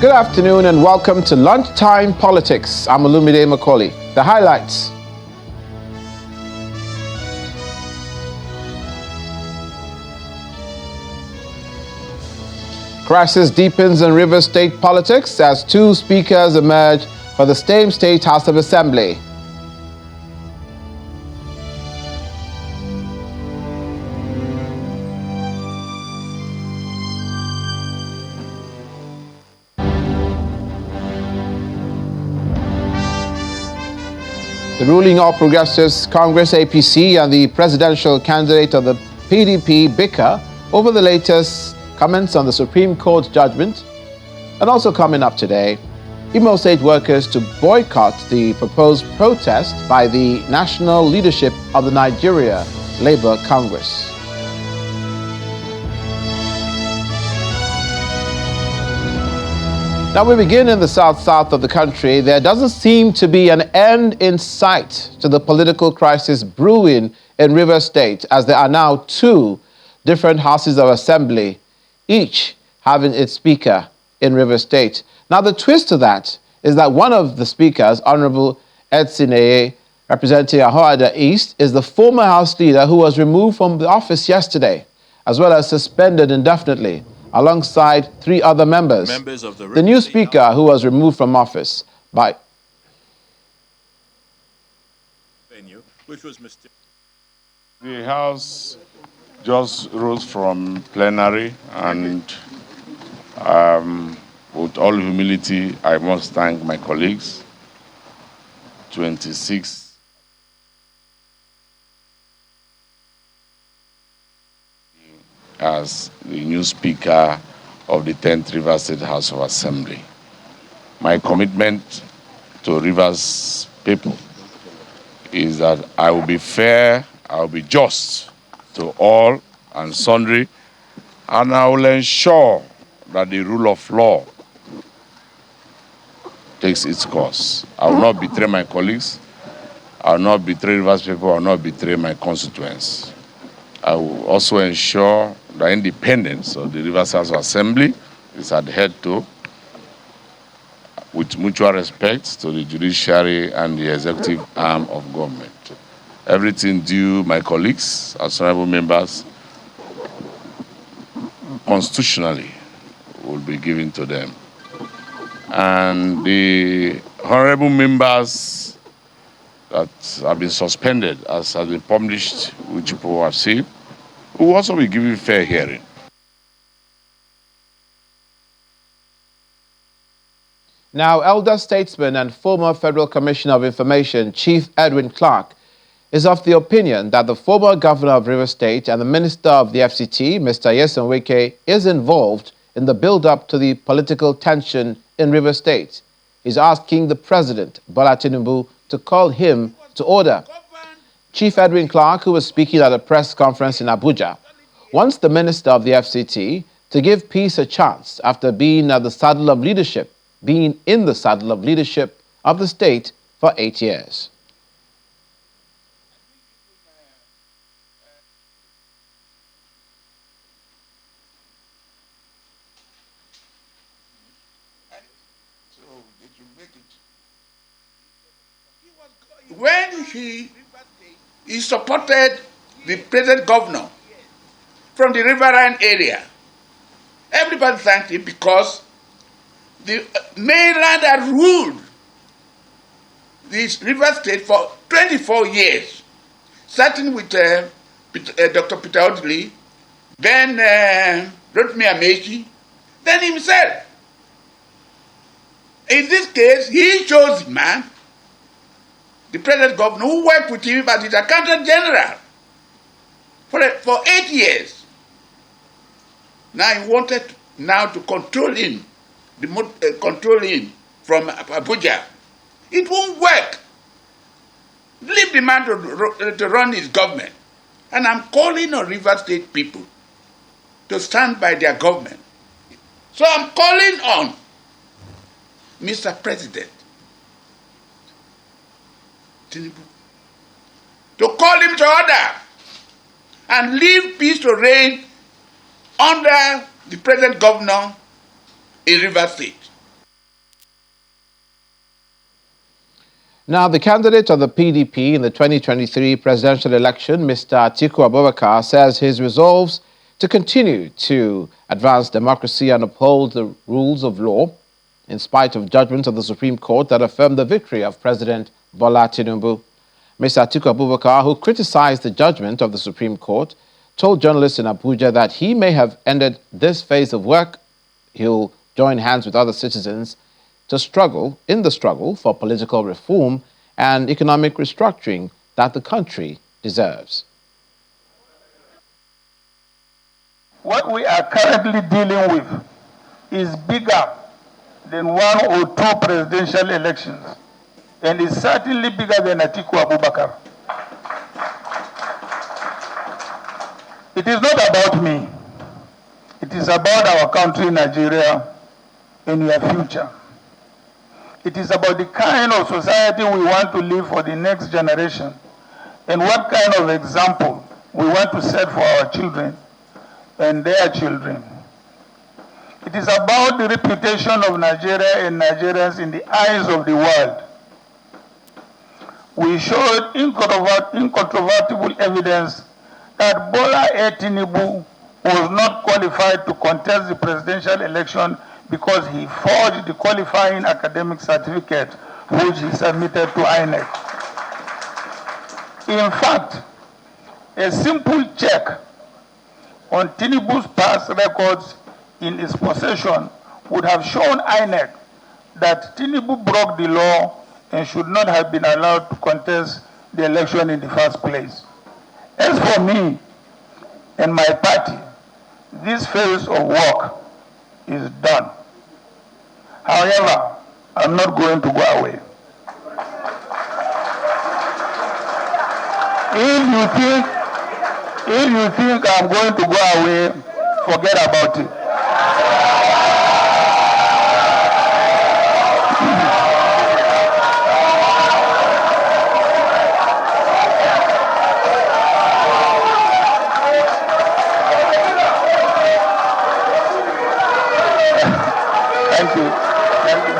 Good afternoon and welcome to Lunchtime Politics. I'm Olumide Macaulay. The highlights. Crisis deepens in Rivers State politics as two speakers emerge for the same state House of Assembly. The ruling All Progressives Congress APC and the presidential candidate of the PDP bicker over the latest comments on the Supreme Court judgment. And also coming up today, Imo State workers to boycott the proposed protest by the national leadership of the Nigeria Labour Congress. Now we begin in the south of the country. There doesn't seem to be an end in sight to the political crisis brewing in Rivers State, as there are now two different houses of assembly, each having its speaker in Rivers State. Now the twist to that is that one of the speakers, Honorable Edsineye, representing Ahoada East, is the former House leader who was removed from the office yesterday, as well as suspended indefinitely, alongside three other members. Of the new speaker who was removed from office by which was Mr. The House just rose from plenary, and with all humility, I must thank my colleagues. 26 as the new Speaker of the 10th Rivers State House of Assembly. My commitment to Rivers people is that I will be fair, I will be just to all and sundry, and I will ensure that the rule of law takes its course. I will not betray my colleagues, I will not betray Rivers people, I will not betray my constituents. I will also ensure the independence of the Rivers House Assembly is adhered to with mutual respect to the judiciary and the executive arm of government. Everything due my colleagues, as honorable members, constitutionally will be given to them. And the honorable members that have been suspended, as has been published, which people have seen, will also be given fair hearing. Now, elder statesman and former Federal Commissioner of Information, Chief Edwin Clark, is of the opinion that the former governor of Rivers State and the minister of the FCT, Mr. Nyesom Wike, is involved in the build-up to the political tension in Rivers State. He's asking the president, Bola Tinubu, to call him to order. Chief Edwin Clark, who was speaking at a press conference in Abuja, wants the minister of the FCT to give peace a chance after being in the saddle of leadership of the state for 8 years. When he supported the present governor from the riverine area, everybody thanked him because the mainland had ruled this River State for 24 years, starting with Dr. Peter Odley, then Rotimi Amechi, then himself. In this case, he chose the man, the present governor, who worked with him as his accountant general for 8 years. Now he wanted to control him, control him from Abuja. It won't work. Leave the man to run his government. And I'm calling on River State people to stand by their government. So I'm calling on Mr. President Tinubu to call him to order and leave peace to reign under the present governor in Rivers State. Now, the candidate of the PDP in the 2023 presidential election, Mr. Atiku Abubakar, says his resolves to continue to advance democracy and uphold the rules of law in spite of judgments of the Supreme Court that affirmed the victory of President Bola Tinubu. Mr. Atiku Abubakar, who criticized the judgment of the Supreme Court, told journalists in Abuja that he may have ended this phase of work. He'll join hands with other citizens to struggle for political reform and economic restructuring that the country deserves. What we are currently dealing with is bigger than 1 or 2 presidential elections, and is certainly bigger than Atiku Abubakar. It is not about me. It is about our country, Nigeria, and your future. It is about the kind of society we want to live for the next generation, and what kind of example we want to set for our children and their children. It is about the reputation of Nigeria and Nigerians in the eyes of the world. We showed incontrovertible evidence that Bola Tinubu was not qualified to contest the presidential election because he forged the qualifying academic certificate which he submitted to INEC. In fact, a simple check on Tinubu's past records in his possession would have shown INEC that Tinubu broke the law and should not have been allowed to contest the election in the first place. As for me and my party, this phase of work is done. However, I'm not going to go away. If you think I'm going to go away, forget about it. Thank you. Thank you.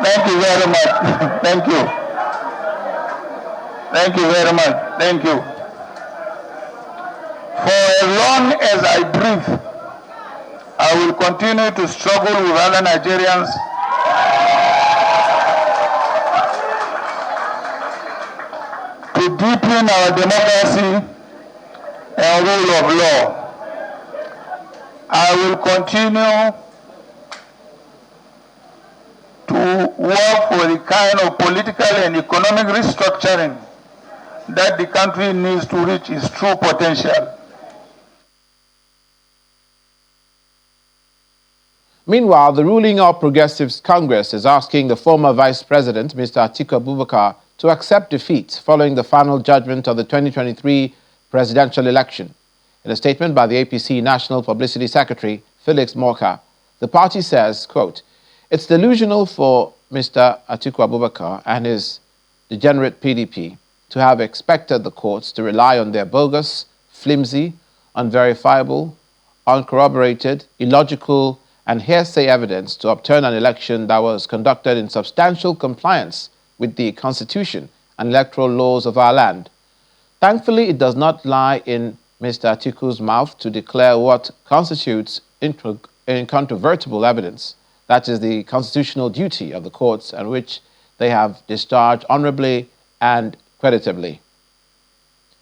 Thank you very much. Thank you. Thank you very much. Thank you. For as long as I breathe, I will continue to struggle with other Nigerians to deepen our democracy and rule of law. I will continue to work for the kind of political and economic restructuring that the country needs to reach its true potential. Meanwhile, the ruling All Progressives Congress is asking the former Vice President, Mr. Atiku Abubakar, to accept defeat following the final judgment of the 2023 presidential election. In a statement by the APC National Publicity Secretary, Felix Morka, the party says, quote, "It's delusional for Mr. Atiku Abubakar and his degenerate PDP to have expected the courts to rely on their bogus, flimsy, unverifiable, uncorroborated, illogical, and hearsay evidence to upturn an election that was conducted in substantial compliance with the Constitution and electoral laws of our land. Thankfully, it does not lie in Mr. Atiku's mouth to declare what constitutes incontrovertible evidence. That is the constitutional duty of the courts, and which they have discharged honorably and creditably,"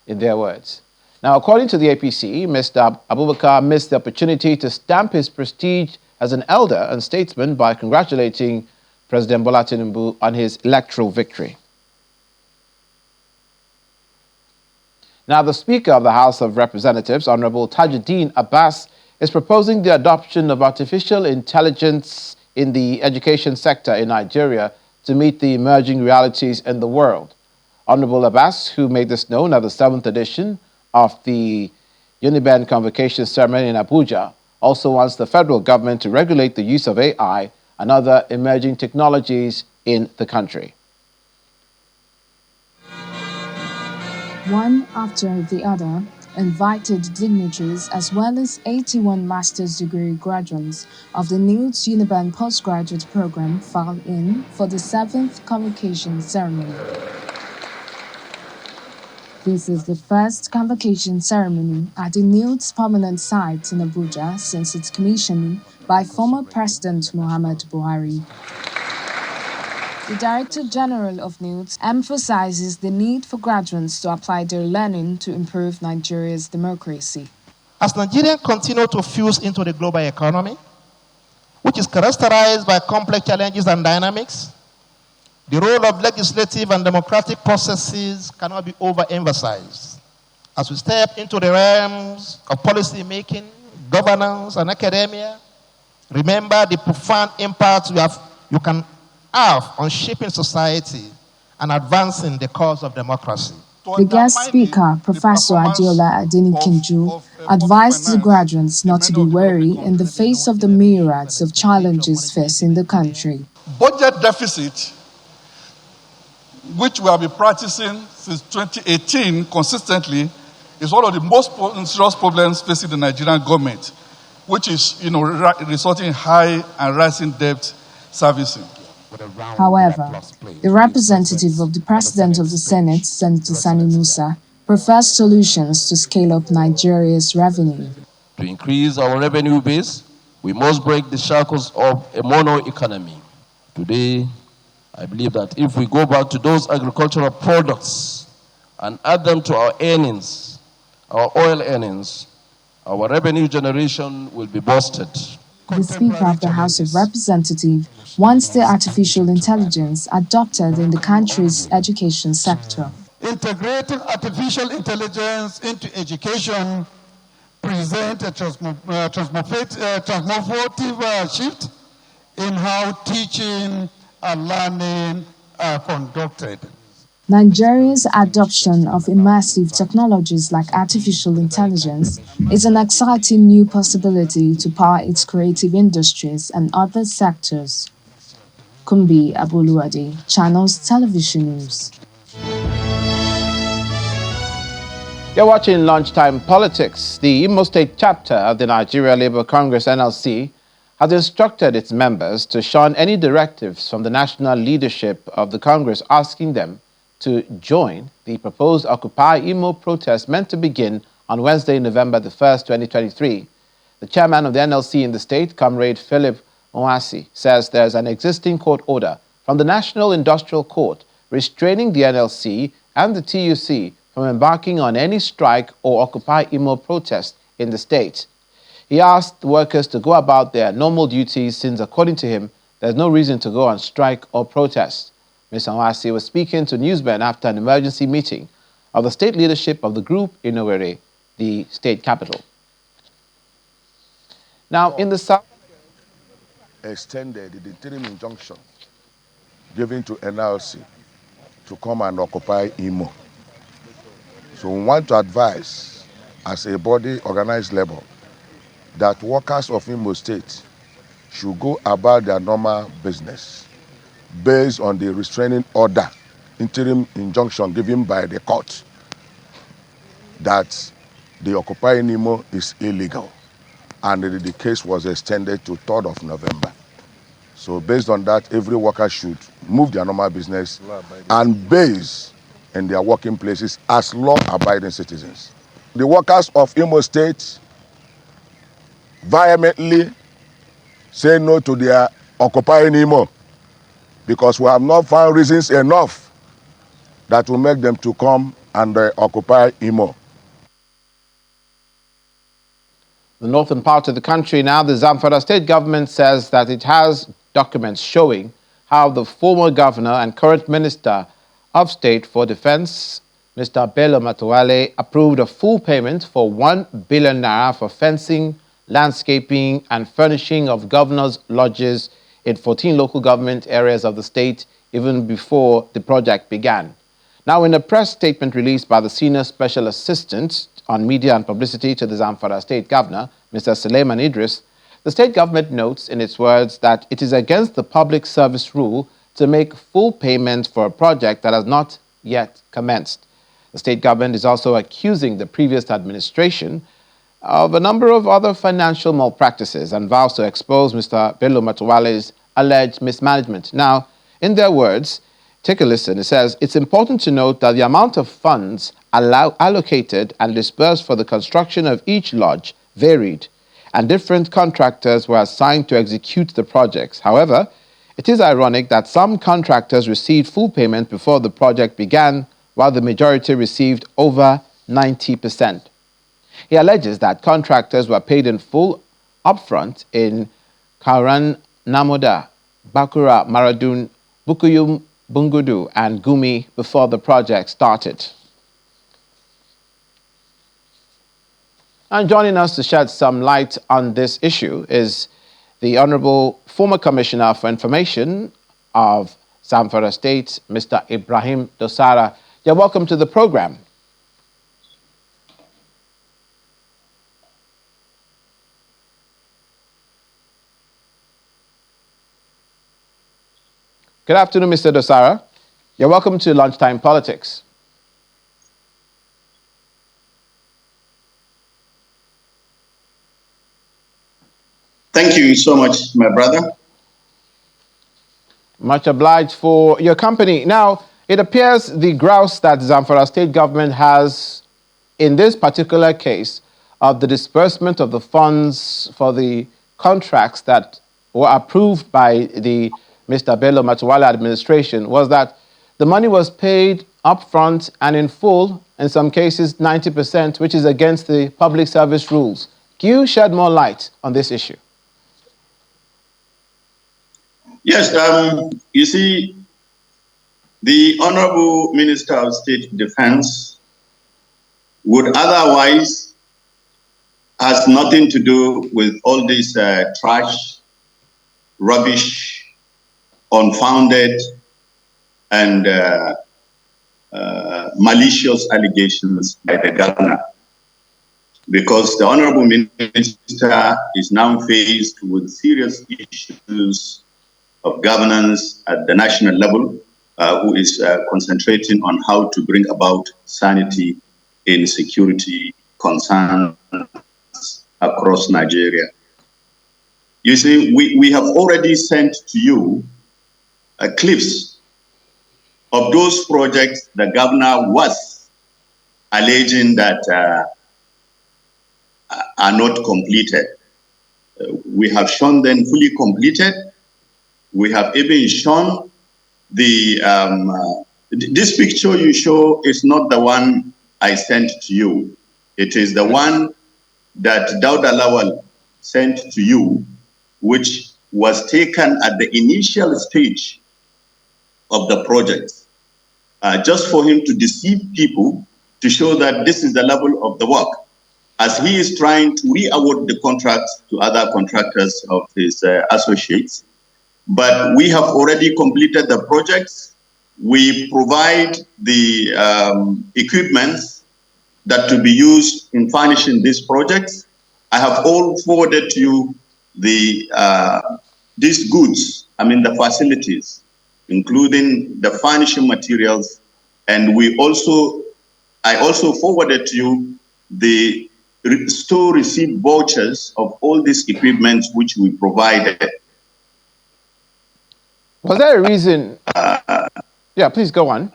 in their words. Now, according to the APC, Mr. Abubakar missed the opportunity to stamp his prestige as an elder and statesman by congratulating President Bola Tinubu on his electoral victory. Now, the Speaker of the House of Representatives, Honorable Tajuddin Abbas, is proposing the adoption of artificial intelligence in the education sector in Nigeria to meet the emerging realities in the world. Honorable Abbas, who made this known at the 7th edition of the Uniben Convocation Ceremony in Abuja, also wants the federal government to regulate the use of AI and other emerging technologies in the country. One after the other, invited dignitaries as well as 81 master's degree graduates of the NIUT's Uniban postgraduate program file in for the 7th convocation ceremony. This is the first convocation ceremony at the NIUT's permanent site in Abuja since its commissioning by former President Muhammad Buhari. The Director General of NIUT emphasizes the need for graduates to apply their learning to improve Nigeria's democracy. As Nigeria continues to fuse into the global economy, which is characterized by complex challenges and dynamics, the role of legislative and democratic processes cannot be overemphasized. As we step into the realms of policy making, governance, and academia, remember the profound impact you can have on shaping society and advancing the cause of democracy. The guest speaker, Professor Adiola Adenikinju, advised the graduates not to be wary in the face of the myriads of challenges facing the country. Budget deficit, which we have been practicing since 2018 consistently, is one of the most serious problems facing the Nigerian government, which is, resulting in high and rising debt servicing. However, the representative of the President of the Senate, Senator Sani Musa, prefers solutions to scale up Nigeria's revenue. To increase our revenue base, we must break the shackles of a mono economy. Today, I believe that if we go back to those agricultural products and add them to our earnings, our oil earnings, our revenue generation will be boosted. The Speaker of the House of Representatives wants the artificial intelligence adopted in the country's education sector. Integrating artificial intelligence into education presents a transformative shift in how teaching and learning are conducted. Nigeria's adoption of immersive technologies like artificial intelligence is an exciting new possibility to power its creative industries and other sectors. Kumbi Abuluade, Channels Television News. You're watching Lunchtime Politics. The Imo State chapter of the Nigeria Labour Congress NLC has instructed its members to shun any directives from the national leadership of the Congress asking them to join the proposed Occupy Imo protest meant to begin on Wednesday, November the 1st, 2023. The chairman of the NLC in the state, Comrade Philip Onwasi, says there's an existing court order from the National Industrial Court restraining the NLC and the TUC from embarking on any strike or Occupy Imo protest in the state. He asked workers to go about their normal duties since, according to him, there's no reason to go on strike or protest. Ms. Onwasi was speaking to newsmen after an emergency meeting of the state leadership of the group in Owerri, the state capital. Now, in the south, extended the interim injunction given to NLC to come and occupy Imo. So we want to advise, as a body organized labor, that workers of Imo State should go about their normal business based on the restraining order, interim injunction given by the court that the Occupy Imo is illegal, and the case was extended to 3rd of November. So based on that, every worker should move their normal business and base in their working places as law-abiding citizens. The workers of Imo State vehemently say no to their Occupy Imo, because we have not found reasons enough that will make them to come and occupy Imo. the northern part of the country now, the Zamfara state government says that it has documents showing how the former governor and current minister of state for defense, Mr. Bello Matoale, approved a full payment for 1 billion naira for fencing, landscaping and furnishing of governors' lodges in 14 local government areas of the state even before the project began. Now, in a press statement released by the Senior Special Assistant on Media and Publicity to the Zamfara State Governor, Mr. Suleiman Idris, the state government notes in its words that it is against the public service rule to make full payment for a project that has not yet commenced. The state government is also accusing the previous administration of a number of other financial malpractices and vows to expose Mr. Bello Matawalla's alleged mismanagement. Now, in their words, take a listen. It says, it's important to note that the amount of funds allocated and disbursed for the construction of each lodge varied, and different contractors were assigned to execute the projects. However, it is ironic that some contractors received full payment before the project began, while the majority received over 90%. He alleges that contractors were paid in full upfront in Kauran Namoda, Bakura Maradun, Bukuyum Bungudu, and Gumi before the project started. And joining us to shed some light on this issue is the Honorable former Commissioner for Information of Zamfara State, Mr. Ibrahim Dosara. You're welcome to the program. Good afternoon, Mr. Dosara. You're welcome to Lunchtime Politics. Thank you so much, my brother. Much obliged for your company. Now, it appears the grouse that Zamfara state government has in this particular case of the disbursement of the funds for the contracts that were approved by the Mr. Bello Matawalle administration was that the money was paid upfront and in full, in some cases 90%, which is against the public service rules. Can you shed more light on this issue? Yes, you see, the Honorable Minister of State Defense would otherwise has nothing to do with all this trash, rubbish, unfounded, and malicious allegations by the governor. Because the Honorable Minister is now faced with serious issues of governance at the national level, who is concentrating on how to bring about sanity in security concerns across Nigeria. You see, we have already sent to you clips of those projects the governor was alleging that are not completed. We have shown them fully completed. We have even shown the, this picture you show is not the one I sent to you. It is the one that Dauda Lawal sent to you, which was taken at the initial stage of the project, just for him to deceive people, to show that this is the level of the work, as he is trying to re-award the contracts to other contractors of his associates. But we have already completed the projects. We provide the equipment that to be used in furnishing these projects. I have all forwarded to you the these goods, I mean the facilities, including the furnishing materials, and I also forwarded to you the store receipt vouchers of all these equipment which we provided. Was there a reason? Yeah, please go on.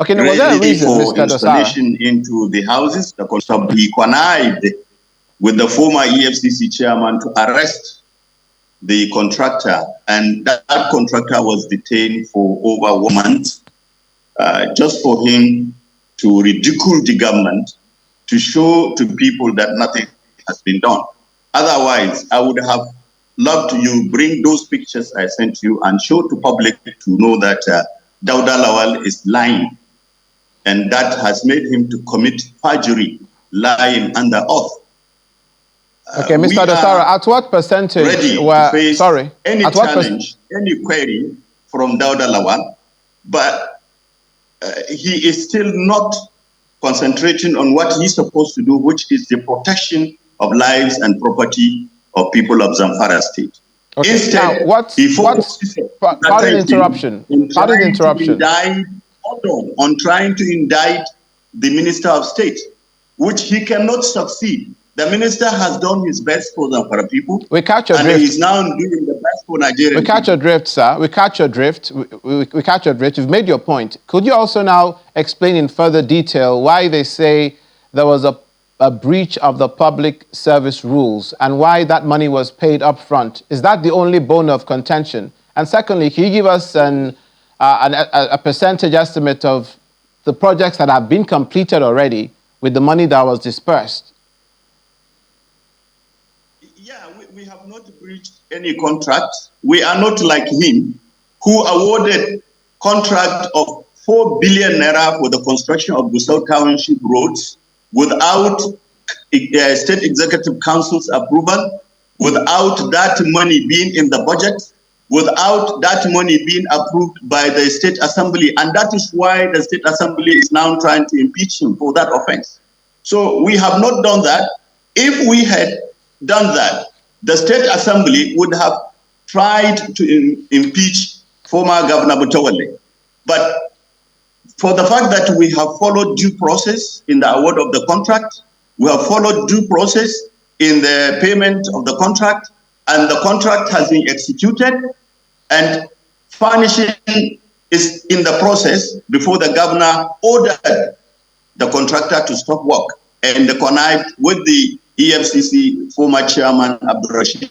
Okay, now, was there a reason, for Mr. installation into the houses? The contract he connived with the former EFCC chairman to arrest the contractor, and that contractor was detained for over 1 month, just for him to ridicule the government, to show to people that nothing has been done. Otherwise, I would have loved you bring those pictures I sent you and show to public to know that Dauda Lawal is lying, and that has made him to commit perjury, lying under oath. Okay, Mr. Dosara, at what percentage ready were, to face sorry, any at challenge, any query from Dauda Lawal, but he is still not concentrating on what he's supposed to do, which is the protection of lives and property of people of Zamfara State. Okay, instead, now, he focuses pardon interruption. on trying to indict the Minister of State, which he cannot succeed. The minister has done his best for Zamfara people. We catch your drift. And he's now doing the best for Nigeria. We catch your drift, sir. We catch your drift. We catch your drift. You've made your point. Could you also now explain in further detail why they say there was a breach of the public service rules and why that money was paid up front? Is that the only bone of contention? And secondly, can you give us a percentage estimate of the projects that have been completed already with the money that was dispersed? Yeah, we have not breached any contract. We are not like him, who awarded contract of 4 billion naira for the construction of Gusau Township roads without State Executive Council's approval, without that money being in the budget, without that money being approved by the State Assembly. And that is why the State Assembly is now trying to impeach him for that offense. So we have not done that. If we had done that, the State Assembly would have tried to impeach former Governor Mutawalli. But for the fact that we have followed due process in the award of the contract, we have followed due process in the payment of the contract, and the contract has been executed, and furnishing is in the process before the governor ordered the contractor to stop work and connived with the EFCC former chairman Abdul Rashid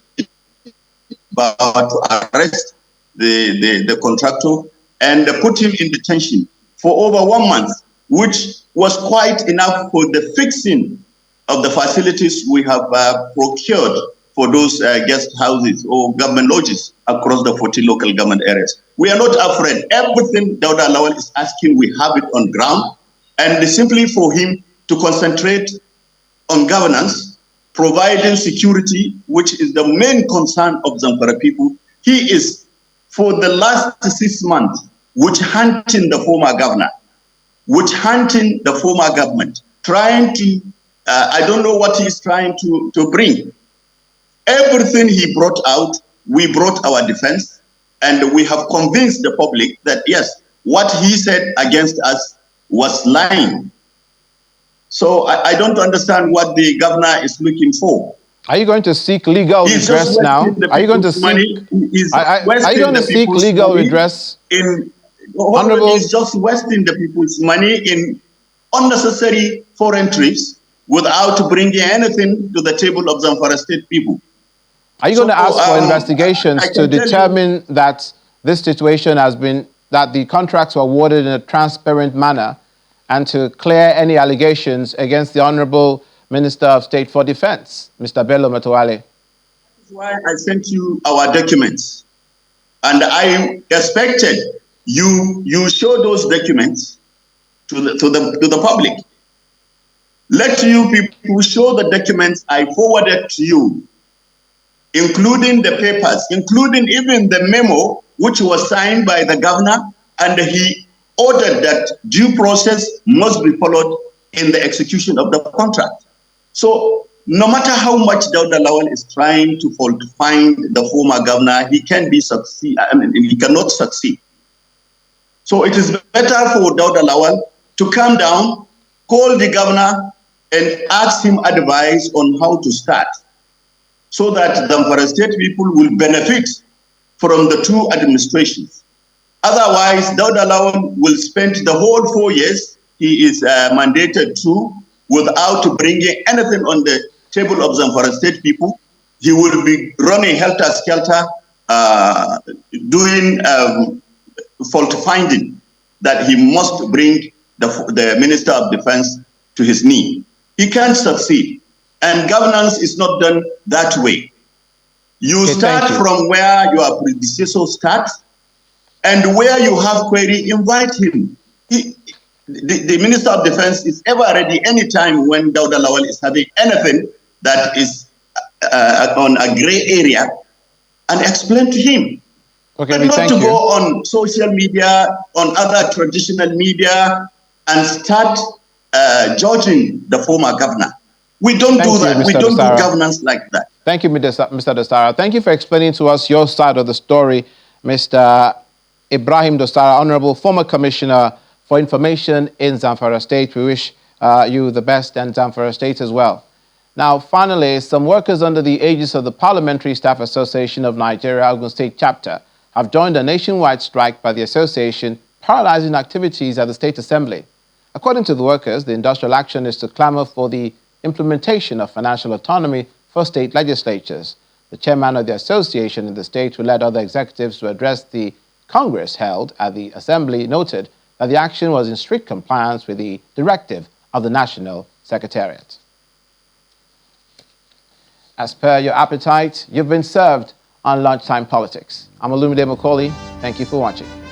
to arrest the contractor and put him in detention for over 1 month, which was quite enough for the fixing of the facilities we have procured for those guest houses or government lodges across the 40 local government areas. We are not afraid. Everything Dauda Lawal is asking, we have it on ground, and simply for him to concentrate on governance, providing security, which is the main concern of Zamfara people. He is, for the last 6 months, witch hunting the former governor, witch hunting the former government, trying to, I don't know what he's trying to bring. Everything he brought out, we brought our defense, and we have convinced the public that, yes, what he said against us was lying. So I don't understand what the governor is looking for. Are you going to seek legal redress now? Are you going to seek? Are you going to seek legal redress? Honorable, he's just wasting the people's money in unnecessary foreign trips without bringing anything to the table of Zamfara State people. Are you going to ask for investigations to determine that this situation has been, that the contracts were awarded in a transparent manner, and to clear any allegations against the Honorable Minister of State for Defense, Mr. Bello Matoale? That's why I sent you our documents. And I expected you show those documents to the public. Let you people show the documents I forwarded to you, including the papers, including even the memo, which was signed by the governor, and he ordered that due process must be followed in the execution of the contract. So no matter how much Dauda Lawal is trying to find the former governor, he cannot succeed. So it is better for Dauda Lawal to come down, call the governor, and ask him advice on how to start, so that the Zamfara State people will benefit from the two administrations. Otherwise, Dauda Lawal will spend the whole 4 years he is mandated to without bringing anything on the table of Zamfara State people. He will be running helter-skelter, doing fault finding that he must bring the Minister of Defense to his knee. He can't succeed. And governance is not done that way. You start from where your predecessor starts, and where you have query, invite him. The Minister of Defense is ever ready anytime when Dauda Lawal is having anything that is on a gray area, and explain to him. Okay, but not to go on social media, on other traditional media, and start judging the former governor. We don't do that. We don't do governance like that. Thank you, Mr. Dostara. Thank you for explaining to us your side of the story, Mr. Ibrahim Dostara, Honorable former Commissioner for information in Zamfara State. We wish you the best, and Zamfara State as well. Now, finally, some workers under the aegis of the Parliamentary Staff Association of Nigeria Ogun State Chapter have joined a nationwide strike by the association, paralyzing activities at the State Assembly. According to the workers, the industrial action is to clamor for the implementation of financial autonomy for state legislatures. The chairman of the association in the state, who led other executives to address the Congress held at the Assembly, noted that the action was in strict compliance with the directive of the National Secretariat. As per your appetite, you've been served on Lunchtime Politics. I'm Olumide Macaulay. Thank you for watching.